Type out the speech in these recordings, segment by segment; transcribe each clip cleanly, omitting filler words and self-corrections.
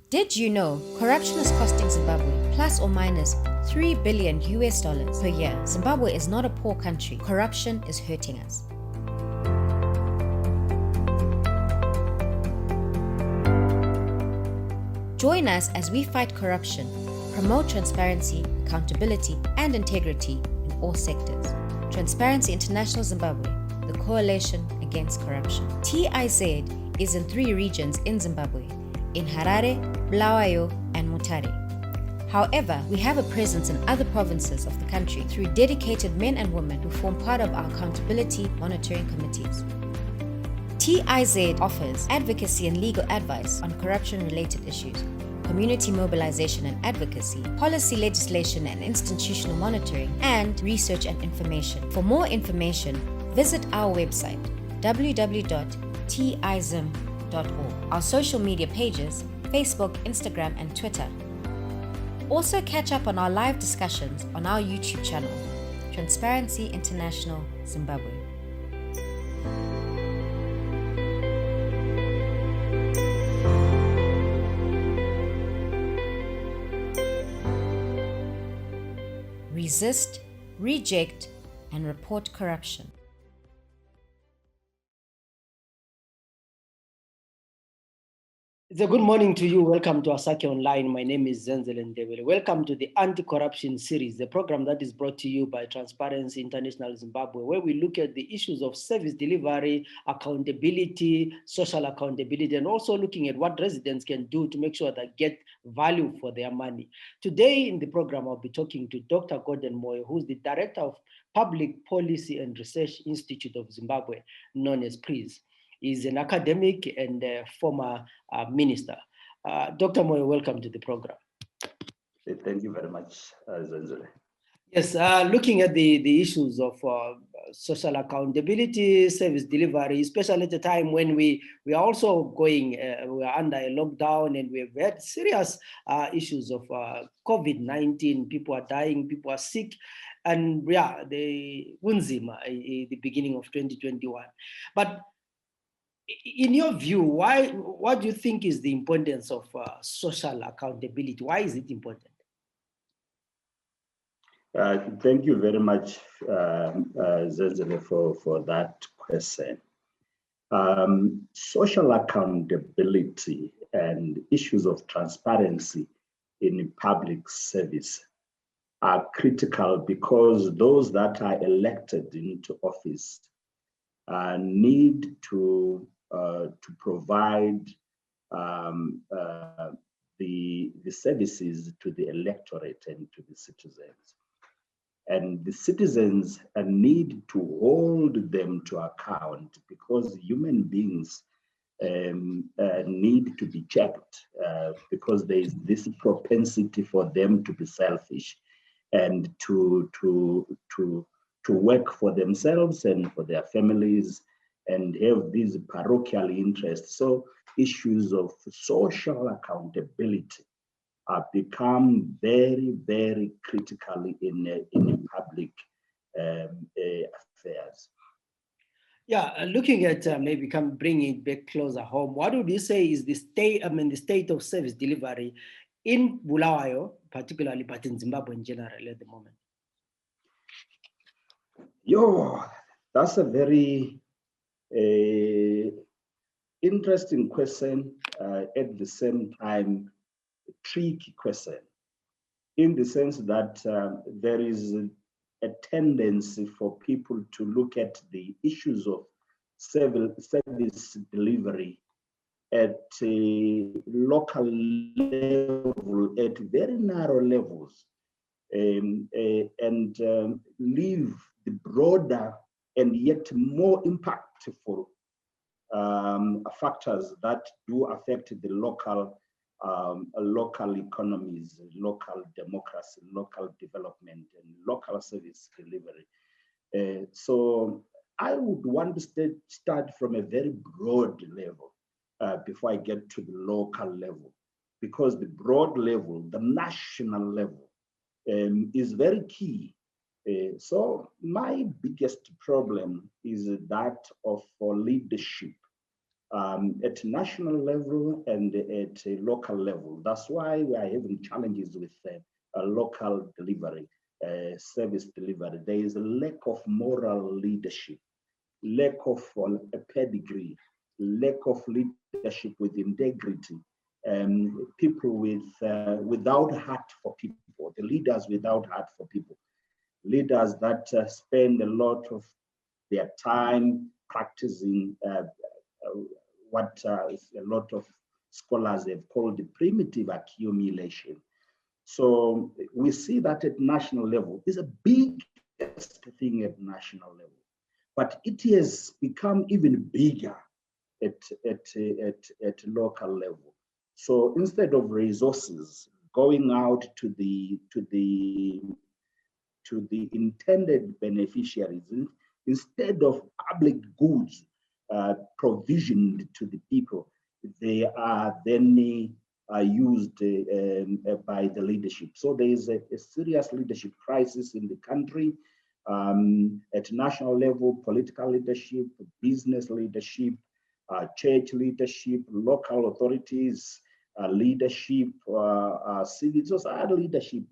Did you know corruption is costing Zimbabwe plus or minus $3 billion per year? Zimbabwe is not a poor country. Corruption is hurting us. Join us as we fight corruption, promote transparency, accountability, and integrity in all sectors. Transparency International Zimbabwe, the Coalition Against Corruption. TIZ is in 3 regions in Zimbabwe, in Harare, Bulawayo, and Mutare. However, we have a presence in other provinces of the country through dedicated men and women who form part of our accountability monitoring committees. TIZ offers advocacy and legal advice on corruption-related issues, community mobilization and advocacy, policy legislation and institutional monitoring, and research and information. For more information, visit our website www.tizm.org, our social media pages, Facebook, Instagram, and Twitter. Also catch up on our live discussions on our YouTube channel, Transparency International Zimbabwe. Resist, reject, and report corruption. It's a good morning to you. Welcome to Asake Online. My name is Zenzele Ndebele. Welcome to the Anti-Corruption Series, the program that is brought to you by Transparency International Zimbabwe, where we look at the issues of service delivery, accountability, social accountability, and also looking at what residents can do to make sure they get value for their money. Today in the program, I'll be talking to Dr. Gorden Moyo, who's the Director of Public Policy and Research Institute of Zimbabwe, known as TIZ. He's an academic and former minister. Dr. Moyo, welcome to the program. Thank you very much, Zenzele. Yes, looking at the issues of social accountability, service delivery, especially at a time when we are also going, we are under a lockdown and we've had serious issues of COVID-19. People are dying, people are sick, and yeah, the Unzima, the beginning of 2021. But in your view, what do you think is the importance of social accountability? Why is it important? Thank you very much, Zenzele, for that question. Social accountability and issues of transparency in public service are critical because those that are elected into office need to provide the services to the electorate and to the citizens. And the citizens need to hold them to account because human beings need to be checked because there is this propensity for them to be selfish and to work for themselves and for their families and have these parochial interests. So issues of social accountability become very, very critically in public affairs. Yeah, looking at maybe bringing it back closer home, what would you say is the state of service delivery in Bulawayo, particularly, but in Zimbabwe in general at the moment? That's a very interesting question, at the same time, tricky question, in the sense that there is a tendency for people to look at the issues of service delivery at a local level, at very narrow levels, and leave the broader and yet more impactful factors that do affect the local economies, local democracy, local development, and local service delivery. So I would want to start from a very broad level before I get to the local level, because the broad level, the national level, is very key. So my biggest problem is that of leadership at national level and at a local level. That's why we are having challenges with local delivery, service delivery. There is a lack of moral leadership, lack of a pedigree, lack of leadership with integrity, people without heart for people, the leaders without heart for people, leaders that spend a lot of their time practicing what a lot of scholars have called the primitive accumulation. So we see that at national level is a biggest thing at national level, but it has become even bigger at local level. So instead of resources going out to the intended beneficiaries, instead of public goods provisioned to the people, they are then used by the leadership. So there is a serious leadership crisis in the country at national level, political leadership, business leadership, church leadership, local authorities, leadership, civil society leadership,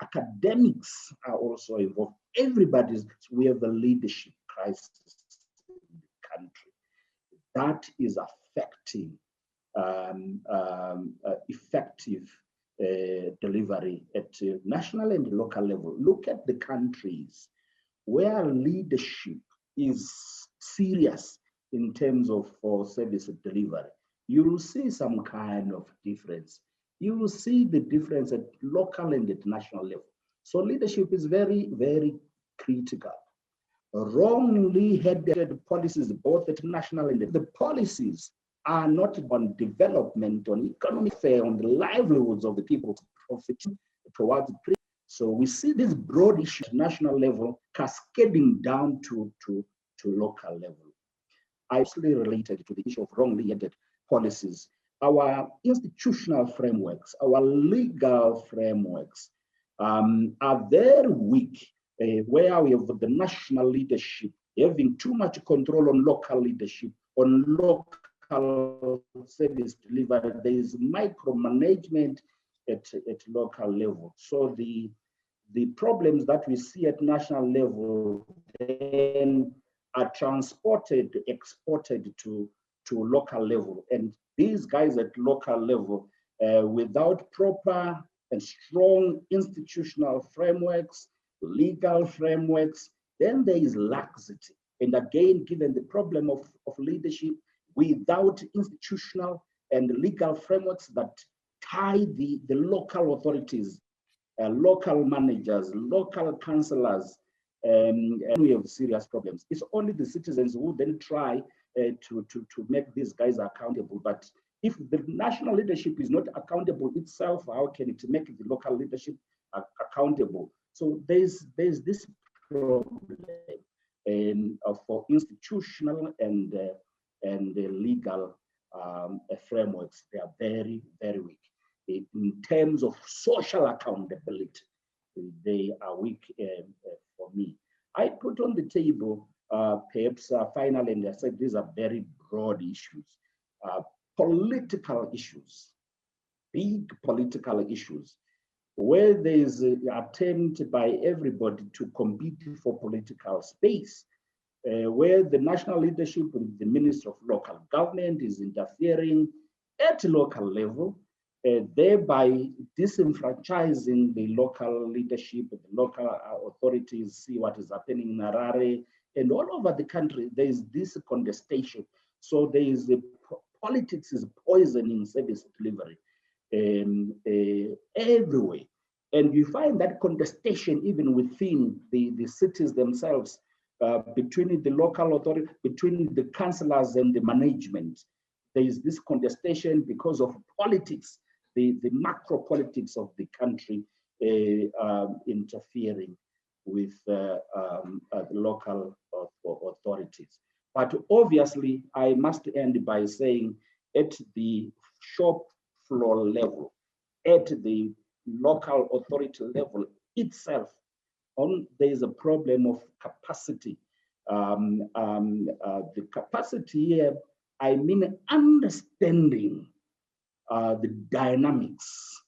academics are also involved. We have a leadership crisis in the country that is affecting effective delivery at national and local level. Look at the countries where leadership is serious in terms of service delivery. You will see some kind of difference. You will see the difference at local and at national level. So leadership is very, very critical. Wrongly headed policies, both at national and the policies are not on development, on economic fair, on the livelihoods of the people profiting towards. So we see this broad issue at national level cascading down to local level. I actually related to the issue of wrongly headed policies. Our institutional frameworks, our legal frameworks are very weak, where we have the national leadership having too much control on local leadership, on local service delivery. There is micromanagement at local level. So the problems that we see at national level then are transported, exported to local level. And these guys at local level, without proper and strong institutional frameworks, legal frameworks, then there is laxity. And again, given the problem of leadership, without institutional and legal frameworks that tie the local authorities, local managers, local councillors, and we have serious problems. It's only the citizens who then try to make these guys accountable. But if the national leadership is not accountable itself, how can it make the local leadership accountable? So there's this problem for institutional and legal frameworks. They are very, very weak. In terms of social accountability, they are weak for me. I put on the table, perhaps finally, and I said these are very broad issues, political issues, big political issues, where there is an attempt by everybody to compete for political space, where the national leadership with the Minister of Local Government is interfering at local level, thereby disenfranchising the local leadership, the local authorities. See what is happening in Harare and all over the country. There is this contestation. So there is politics is poisoning service delivery everywhere. And you find that contestation even within the cities themselves, between the local authority, between the councillors and the management. There is this contestation because of politics, the macro politics of the country interfering with the local authorities. But obviously, I must end by saying at the shop floor level, at the local authority level itself, there is a problem of capacity. The capacity here I mean understanding the dynamics,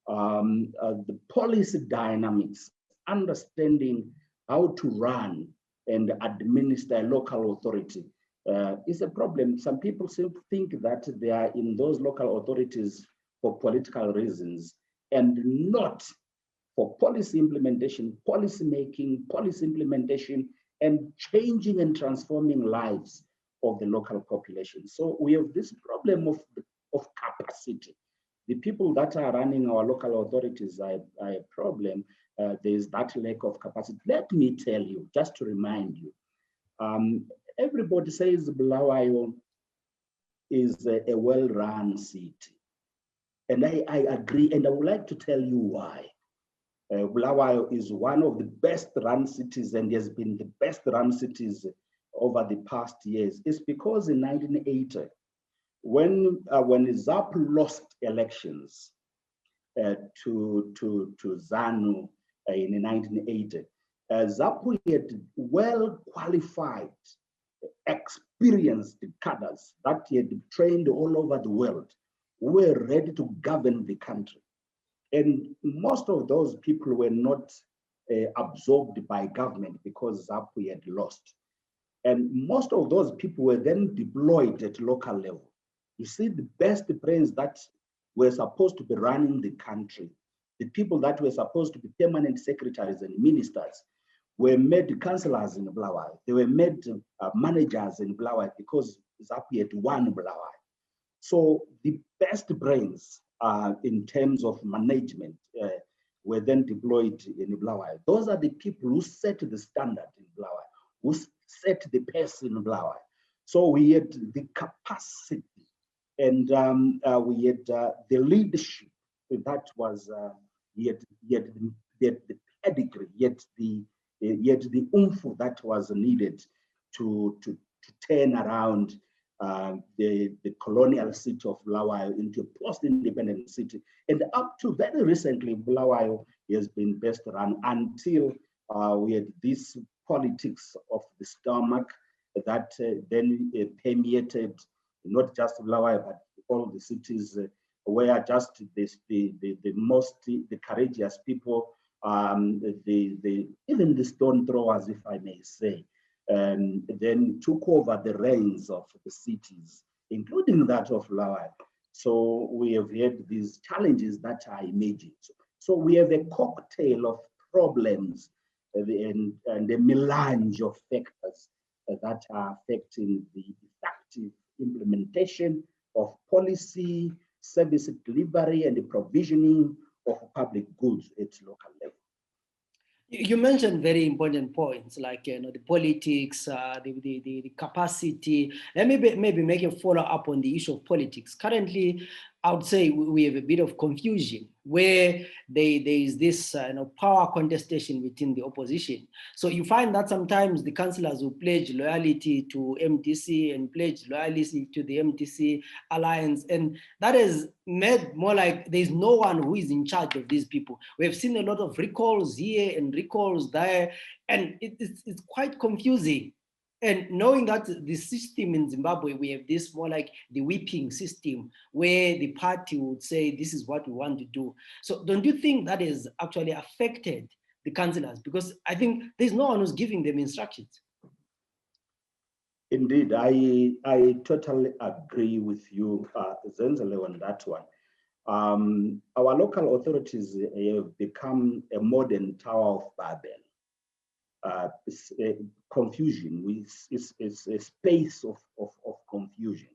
the policy dynamics, understanding how to run and administer a local authority is a problem. Some people seem to think that they are in those local authorities for political reasons and not for policy implementation, policy making, policy implementation, and changing and transforming lives of the local population. So we have this problem of capacity. The people that are running our local authorities are a problem. There's that lack of capacity. Let me tell you, just to remind you, everybody says Bulawayo is a well-run city. And I agree, and I would like to tell you why. Bulawayo is one of the best run cities and has been the best run cities over the past years. It's because in 1980, when ZAP lost elections to ZANU in 1980, ZAPU had well qualified, experienced cadres that he had trained all over the world, who were ready to govern the country. And most of those people were not absorbed by government because ZAPU had lost. And most of those people were then deployed at local level. You see, the best brains that were supposed to be running the country, the people that were supposed to be permanent secretaries and ministers, were made councillors in Bulawayo. They were made managers in Bulawayo because ZAPU had won Bulawayo. So the best brains in terms of management were then deployed in Bulawayo. Those are the people who set the standard in Bulawayo, who set the pace in Bulawayo. So we had the capacity and we had the leadership that was, yet the pedigree, yet the oomph that was needed to turn around the colonial city of Bulawayo into a post-independent city. And up to very recently, Bulawayo has been best run until we had this politics of the stomach that then permeated not just Bulawayo, but all the cities where just the courageous people, even the stone throwers, if I may say, then took over the reins of the cities, including that of Bulawayo. So we have had these challenges that are emerging. So we have a cocktail of problems and a melange of factors that are affecting the effective implementation of policy, service delivery, and the provisioning of public goods at local level. You mentioned very important points like the politics, the capacity. Let me maybe make a follow up on the issue of politics. Currently, I would say we have a bit of confusion where there is this power contestation within the opposition. So you find that sometimes the councillors will pledge loyalty to MDC and pledge loyalty to the MDC alliance, and that is made more like there's no one who is in charge of these people. We have seen a lot of recalls here and recalls there, and it's quite confusing. And knowing that the system in Zimbabwe, we have this more like the whipping system where the party would say, this is what we want to do. So don't you think that has actually affected the councillors? Because I think there's no one who's giving them instructions. Indeed, I totally agree with you, Zenzele, on that one. Our local authorities have become a modern Tower of Babel. Confusion, it's a space of confusion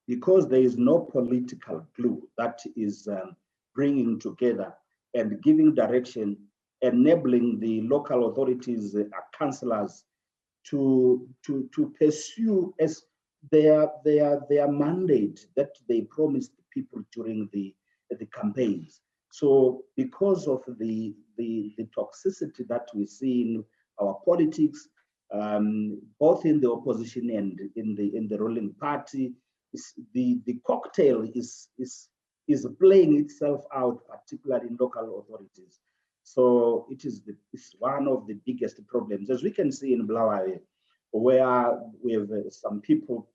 because there is no political glue that is bringing together and giving direction, enabling the local authorities, councillors to pursue as their mandate that they promised people during the campaigns. So because of the toxicity that we see in our politics, both in the opposition and in the ruling party, the cocktail is playing itself out, particularly in local authorities. So it's one of the biggest problems, as we can see in Bulawayo. where we have some people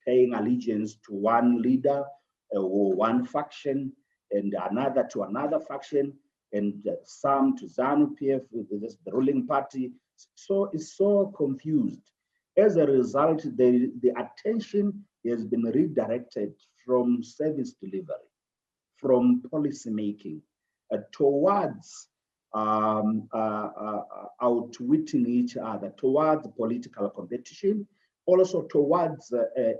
paying allegiance to one leader or one faction, and another to another faction, and some to ZANU-PF, the ruling party. So it's so confused. As a result, the attention has been redirected from service delivery, from policy making, towards outwitting each other, towards political competition, also towards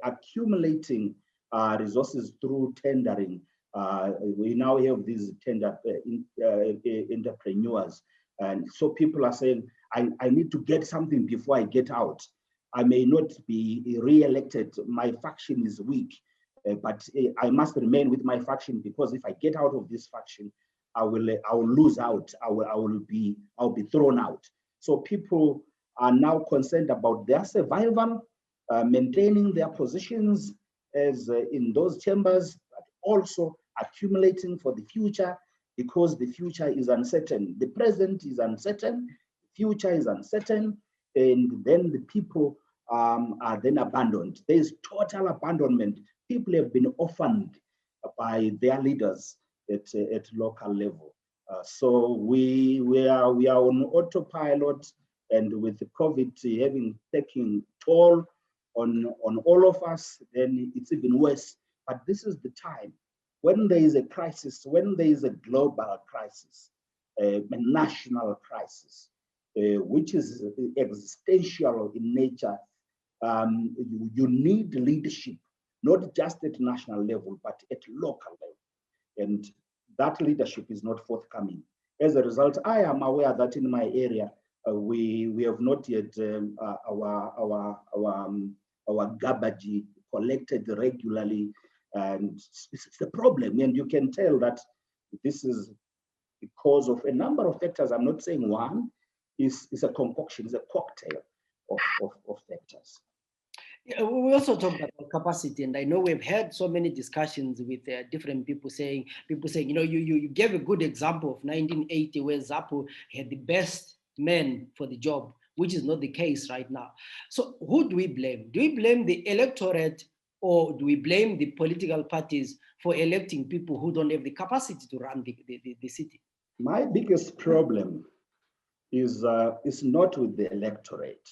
accumulating resources through tendering. We now have these tender entrepreneurs. And so people are saying, I need to get something before I get out. I may not be re-elected. My faction is weak, but I must remain with my faction, because if I get out of this faction, I will lose out. I'll be thrown out. So people are now concerned about their survival, maintaining their positions as in those chambers, but also accumulating for the future, because the future is uncertain. The present is uncertain, future is uncertain, and then the people are then abandoned. There is total abandonment. People have been orphaned by their leaders at local level. So we are on autopilot, and with the COVID having taken toll on all of us, then it's even worse. But this is the time when there is a crisis, when there is a global crisis, a national crisis, which is existential in nature. You need leadership, not just at national level, but at local level. And that leadership is not forthcoming. As a result, I am aware that in my area, we have not yet our garbage collected regularly, and it's a problem. And you can tell that this is because of a number of factors. I'm not saying one. Is a concoction, is a cocktail of factors. Yeah, we also talked about capacity, and I know we've had so many discussions with different people saying, you know, you gave a good example of 1980 where ZAPU had the best men for the job, which is not the case right now. So who do we blame? Do we blame the electorate, or do we blame the political parties for electing people who don't have the capacity to run the city? My biggest problem is not with the electorate.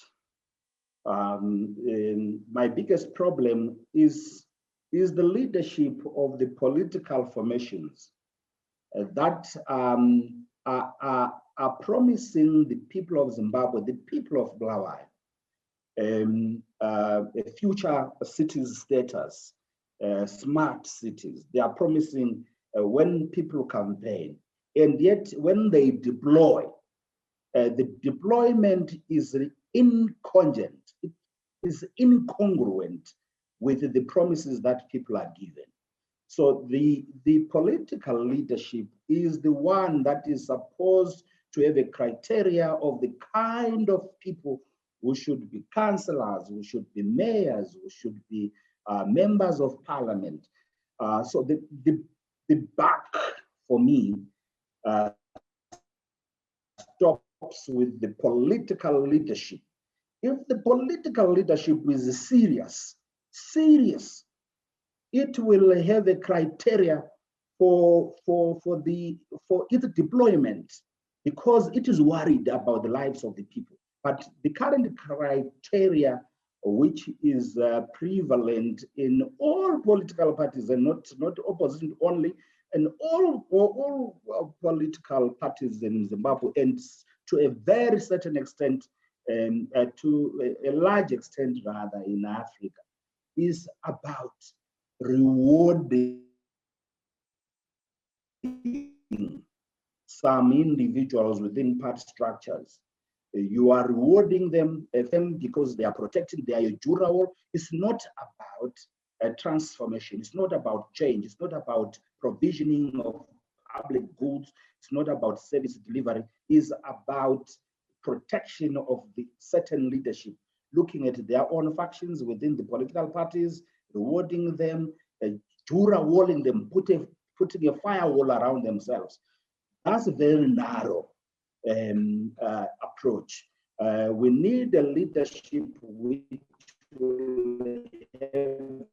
My biggest problem is the leadership of the political formations that are promising the people of Zimbabwe, the people of Blaawai, a future cities status, smart cities. They are promising when people campaign, and yet when they deploy, the deployment is incongruent. It is incongruent with the promises that people are given. So the political leadership is the one that is supposed to have a criteria of the kind of people who should be councillors, who should be mayors, who should be members of parliament. So the buck for me stops with the political leadership. If the political leadership is serious, it will have a criteria for its deployment, because it is worried about the lives of the people. But the current criteria, which is prevalent in all political parties, and not opposition only, and all political parties in Zimbabwe, and to a very certain extent, to a large extent rather in Africa, is about rewarding some individuals within party structures. You are rewarding them because they are protecting their jura. It's not about transformation. It's not about change. It's not about provisioning of public goods. It's not about service delivery. It's about protection of the certain leadership, looking at their own factions within the political parties, rewarding them, jura-walling them, putting a firewall around themselves. That's a very narrow approach. We need a leadership which will have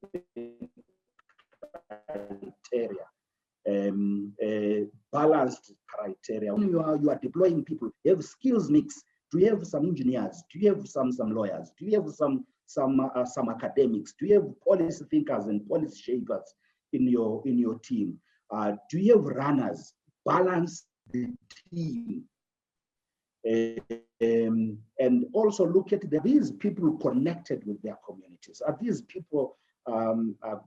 criteria, balanced criteria. When you are deploying people, you have skills mix. Do you have some engineers? Do you have some lawyers? Do you have some academics? Do you have policy thinkers and policy shapers in your team? Do you have runners? Balance the team. And also look at these people connected with their communities. Are these people are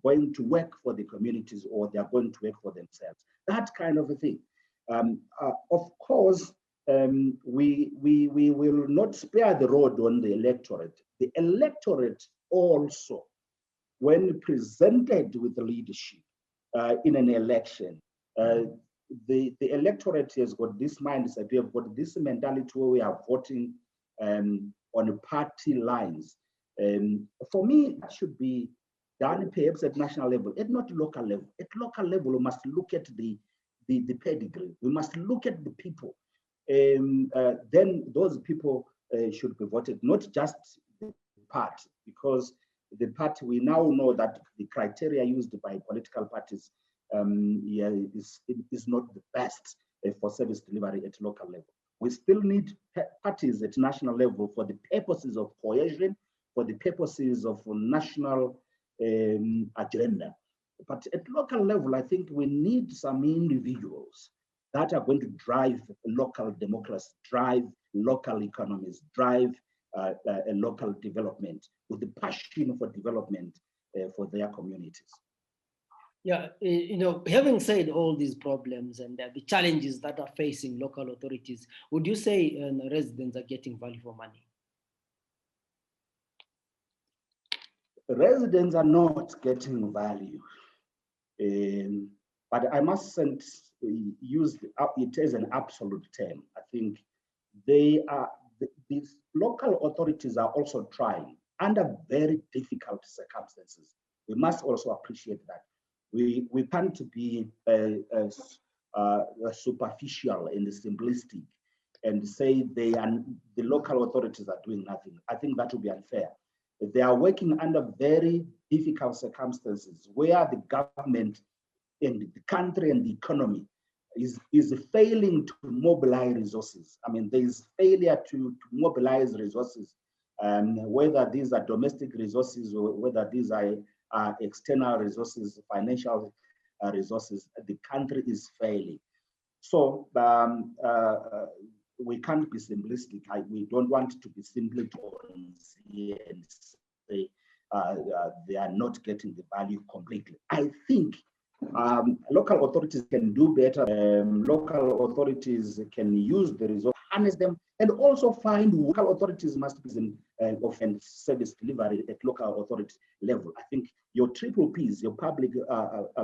going to work for the communities, or they are going to work for themselves? That kind of a thing. Of course, we will not spare the rod on the electorate. The electorate also, when presented with the leadership in an election, the electorate has got this mindset. We have got this mentality where we are voting on party lines. For me, it should be done perhaps at national level, at not local level. At local level, we must look at the pedigree. We must look at the people. Then those people should be voted, not just the party, because the party, we now know that the criteria used by political parties is not the best for service delivery at local level. We still need parties at national level for the purposes of cohesion, for the purposes of national agenda. But at local level, I think we need some individuals that are going to drive local democracy, drive local economies, drive a local development with the passion for development for their communities. Yeah, having said all these problems and the challenges that are facing local authorities, would you say residents are getting value for money? Residents are not getting value, but I mustn't use it as an absolute term. I think these local authorities are also trying under very difficult circumstances. We must also appreciate that. We can't be superficial and simplistic and say the local authorities are doing nothing. I think that would be unfair. They are working under very difficult circumstances where the government and the country and the economy is failing to mobilize resources. I mean, there is failure to mobilize resources, whether these are domestic resources or whether these are external resources, financial resources. The country is failing. So we can't be simplistic. We don't want to be simply here and say they are not getting the value completely. I think local authorities can do better. Local authorities can use the resources, harness them, and also find local authorities must be often service delivery at local authority level. I think your triple Ps, your public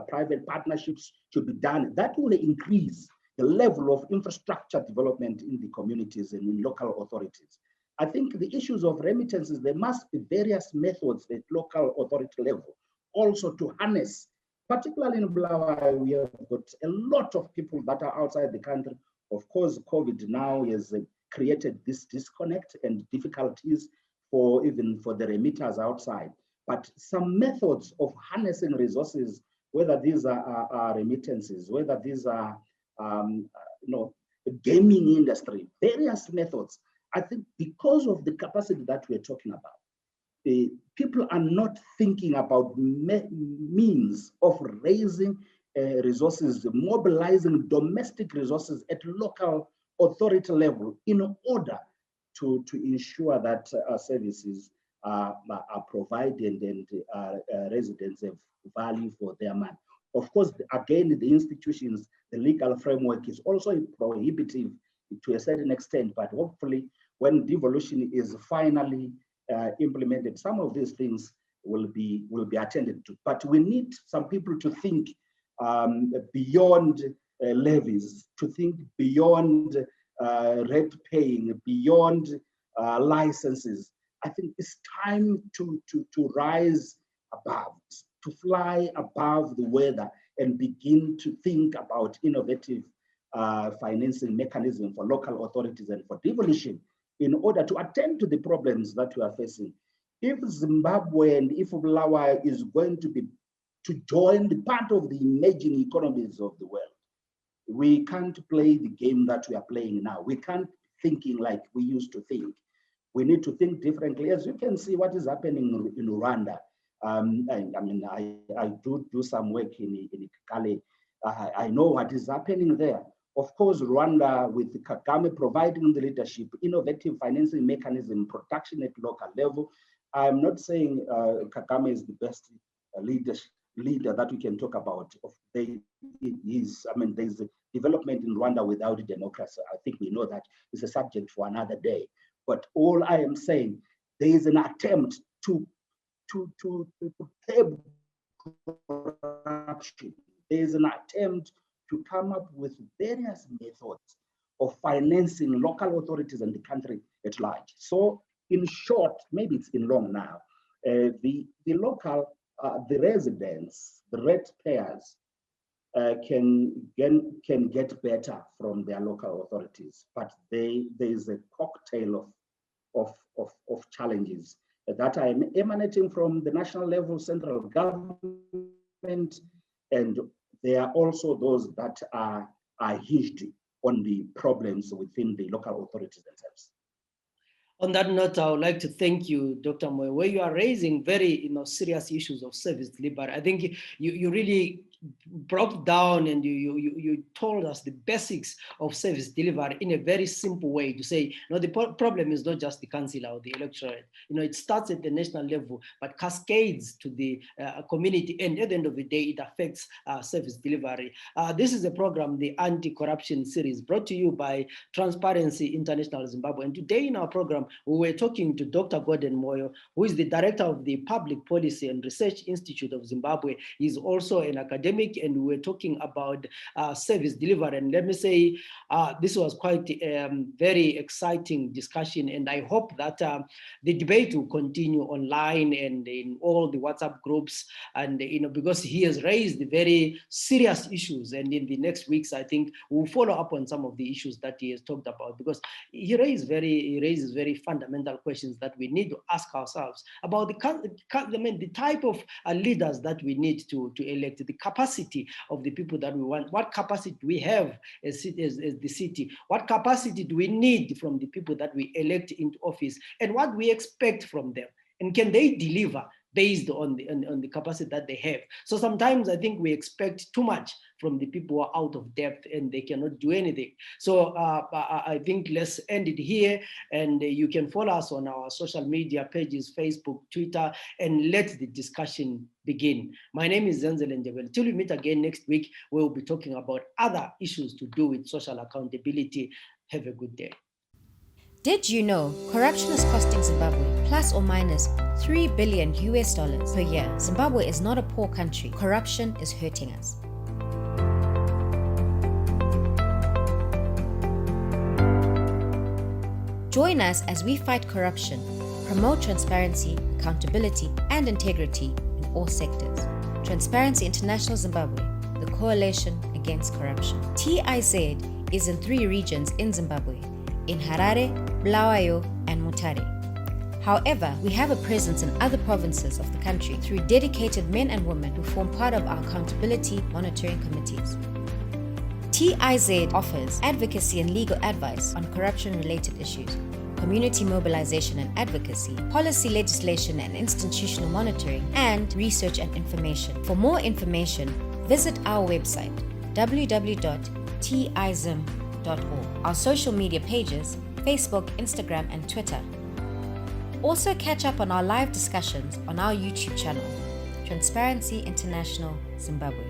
private partnerships should be done. That will increase the level of infrastructure development in the communities and in local authorities. I think the issues of remittances, there must be various methods at local authority level also to harness. Particularly in Bulawayo, we have got a lot of people that are outside the country. Of course, COVID now has created this disconnect and difficulties even for the remitters outside. But some methods of harnessing resources, whether these are remittances, whether these are gaming industry, various methods. I think because of the capacity that we're talking about, people are not thinking about means of raising resources, mobilizing domestic resources at local authority level in order to ensure that services are provided and residents have value for their money. Of course, again, the institutions, the legal framework is also prohibitive to a certain extent, but hopefully when devolution is finally implemented, some of these things will be attended to. But we need some people to think beyond levies, to think beyond rent paying, beyond licenses. I think it's time to rise above, to fly above the weather and begin to think about innovative financing mechanism for local authorities and for devolution. in order to attend to the problems that we are facing. If Zimbabwe and if Bulawayo is going to join the part of the emerging economies of the world, we can't play the game that we are playing now. We can't thinking like we used to think. We need to think differently. As you can see what is happening in Rwanda. I do some work in Kigali. I know what is happening there. Of course, Rwanda, with Kagame providing the leadership, innovative financing mechanism, production at local level. I'm not saying Kagame is the best leader that we can talk about. There's development in Rwanda without democracy. I think we know that is a subject for another day. But all I am saying, there is an attempt to curb corruption. There is an attempt to come up with various methods of financing local authorities and the country at large. So in short, maybe it's been long now, the local, the residents, the ratepayers can get better from their local authorities, but there is a cocktail of challenges that are emanating from the national level, central government, and there are also those that are hinged on the problems within the local authorities themselves. On that note, I would like to thank you, Dr. Moyo, where you are raising very serious issues of service delivery. I think you really broke down and you told us the basics of service delivery in a very simple way to say, the problem is not just the councillor or the electorate. It starts at the national level, but cascades to the community, and at the end of the day, it affects service delivery. This is a program, the Anti-Corruption Series, brought to you by Transparency International Zimbabwe. And today in our program, we were talking to Dr. Gorden Moyo, who is the director of the Public Policy and Research Institute of Zimbabwe. He's also an academic, and we were talking about service delivery. And let me say, this was quite a very exciting discussion, and I hope that the debate will continue online and in all the WhatsApp groups, and because he has raised very serious issues, and in the next weeks, I think we'll follow up on some of the issues that he has talked about, because he raises very fundamental questions that we need to ask ourselves about the type of leaders that we need to elect, the capacity of the people that we want. What capacity do we have as the city? What capacity do we need from the people that we elect into office? And what we expect from them? And can they deliver based on the capacity that they have? So sometimes I think we expect too much from the people who are out of depth and they cannot do anything. So I think let's end it here, and you can follow us on our social media pages, Facebook, Twitter, and let the discussion begin. My name is Zenzele Ndebele. Till we meet again next week, we'll be talking about other issues to do with social accountability. Have a good day. Did you know corruption is costing Zimbabwe plus or minus $3 billion per year? Zimbabwe is not a poor country. Corruption is hurting us. Join us as we fight corruption, promote transparency, accountability, and integrity in all sectors. Transparency International Zimbabwe, the coalition against corruption. TIZ is in 3 regions in Zimbabwe, in Harare, Bulawayo, and Mutare. However, we have a presence in other provinces of the country through dedicated men and women who form part of our accountability monitoring committees. TIZ offers advocacy and legal advice on corruption-related issues, community mobilization and advocacy, policy legislation and institutional monitoring, and research and information. For more information, visit our website, www.tizim.org. Our social media pages, Facebook, Instagram, and Twitter. Also catch up on our live discussions on our YouTube channel, Transparency International Zimbabwe.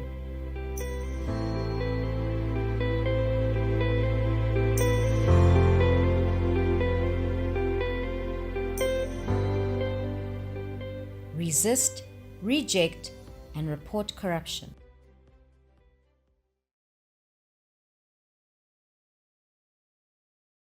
Resist, reject, and report corruption.